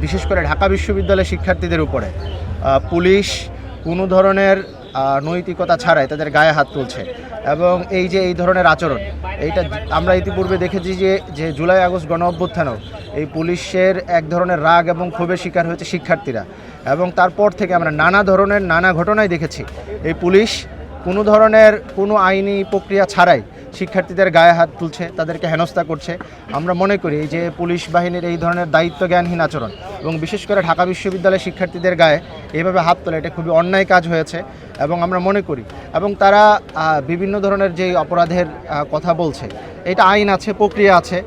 বিশেষ করে ঢাকা বিশ্ববিদ্যালয়ের শিক্ষার্থীদের উপরে পুলিশ কোনো ধরনের নৈতিকতা ছাড়াই তাদের গায়ে হাত তুলছে এবং এই ধরনের আচরণ এইটা আমরা ইতিপূর্বে দেখেছি যে জুলাই আগস্ট গণ অভ্যুত্থানেও এই পুলিশের এক ধরনের রাগ এবং ক্ষোভের শিকার হয়েছে শিক্ষার্থীরা এবং তারপর থেকে আমরা নানা ঘটনায় দেখেছি এই পুলিশ কোনো ধরনের কোনো আইনি প্রক্রিয়া ছাড়াই শিক্ষার্থীদের গায়ে হাত তুলছে, তাদেরকে হেনস্থা করছে। আমরা মনে করি যে পুলিশ বাহিনীর এই ধরনের দায়িত্ব জ্ঞানহীন আচরণ এবং বিশেষ করে ঢাকা বিশ্ববিদ্যালয়ের শিক্ষার্থীদের গায়ে এইভাবে হাত তোলা এটা খুবই অন্যায় কাজ হয়েছে এবং আমরা মনে করি এবং তারা বিভিন্ন ধরনের যে অপরাধের কথা বলছে এটা আইন আছে, প্রক্রিয়া আছে।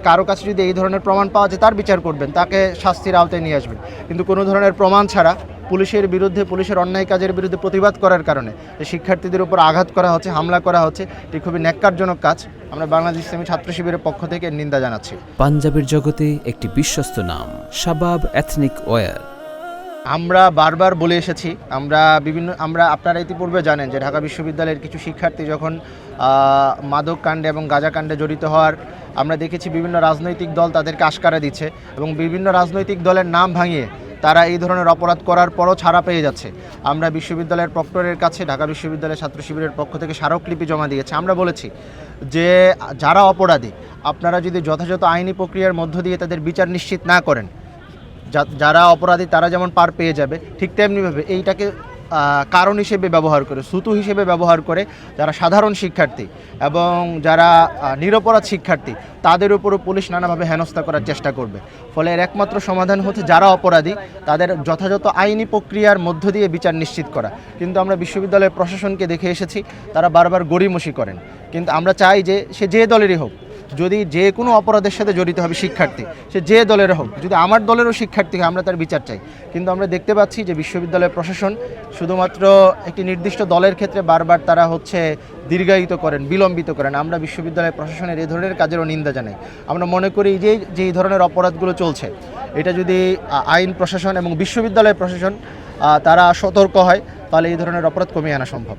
কারো কাছে যদি এই ধরনের প্রমাণ পাওয়া যায় তার বিচার করবেন, তাকে শাস্তির আওতায় নিয়ে আসবেন, কিন্তু কোনো ধরনের প্রমাণ ছাড়া পুলিশের বিরুদ্ধে, পুলিশের অন্যায় কাজের বিরুদ্ধে প্রতিবাদ করার কারণে শিক্ষার্থীদের উপর আঘাত করা হচ্ছে, হামলা করা হচ্ছে, এটি খুবই ন্যাক্কারজনক কাজ। আমরা বাংলাদেশ ইসলামী ছাত্র শিবিরের পক্ষ থেকে নিন্দা জানাচ্ছি। পাঞ্জাবের জগতে একটি বিশ্বস্ত নাম শাবাব এথনিক ওয়্যার। আমরা বারবার বলে এসেছি, আমরা আপনারা ইতিপূর্বে জানেন যে ঢাকা বিশ্ববিদ্যালয়ের কিছু শিক্ষার্থী যখন মাদক কাণ্ডে এবং গাঁজা কাণ্ডে জড়িত হওয়ার আমরা দেখেছি বিভিন্ন রাজনৈতিক দল তাদেরকে আশকারা দিচ্ছে এবং বিভিন্ন রাজনৈতিক দলের নাম ভাঙিয়ে তারা এই ধরনের অপরাধ করার পরও ছাড়া পেয়ে যাচ্ছে। আমরা বিশ্ববিদ্যালয়ের প্রক্টরের কাছে ঢাকা বিশ্ববিদ্যালয়ের ছাত্র শিবিরের পক্ষ থেকে স্মারকলিপি জমা দিয়েছে। আমরা বলেছি যে যারা অপরাধী আপনারা যদি যথাযথ আইনি প্রক্রিয়ার মধ্য দিয়ে তাদের বিচার নিশ্চিত না করেন, যারা অপরাধী তারা যেমন পার পেয়ে যাবে, ঠিক তেমনিভাবে এইটাকে কারণ হিসেবে ব্যবহার করে, সুতো হিসেবে ব্যবহার করে যারা সাধারণ শিক্ষার্থী এবং যারা নিরপরাধ শিক্ষার্থী তাদের উপরও পুলিশ নানাভাবে হেনস্থা করার চেষ্টা করবে। ফলে এর একমাত্র সমাধান হচ্ছে যারা অপরাধী তাদের যথাযথ আইনি প্রক্রিয়ার মধ্য দিয়ে বিচার নিশ্চিত করা। কিন্তু আমরা বিশ্ববিদ্যালয়ের প্রশাসনকে দেখে এসেছি তারা বারবার গড়িমসি করেন। কিন্তু আমরা চাই যে সে যে দলেরই হোক, যদি যে কোনো অপরাধের সাথে জড়িত হবে শিক্ষার্থী, সে যে দলের হোক, যদি আমার দলেরও শিক্ষার্থী হয় আমরা তার বিচার চাই। কিন্তু আমরা দেখতে পাচ্ছি যে বিশ্ববিদ্যালয়ের প্রশাসন শুধুমাত্র একটি নির্দিষ্ট দলের ক্ষেত্রে বারবার তারা দীর্ঘায়িত করেন, বিলম্বিত করেন। আমরা বিশ্ববিদ্যালয়ের প্রশাসনের এই ধরনের কাজেরও নিন্দা জানাই। আমরা মনে করি যে এই ধরনের অপরাধগুলো চলছে এটা যদি আইন প্রশাসন এবং বিশ্ববিদ্যালয়ের প্রশাসন তারা সতর্ক হয় তাহলে এই ধরনের অপরাধ কমিয়ে আনা সম্ভব।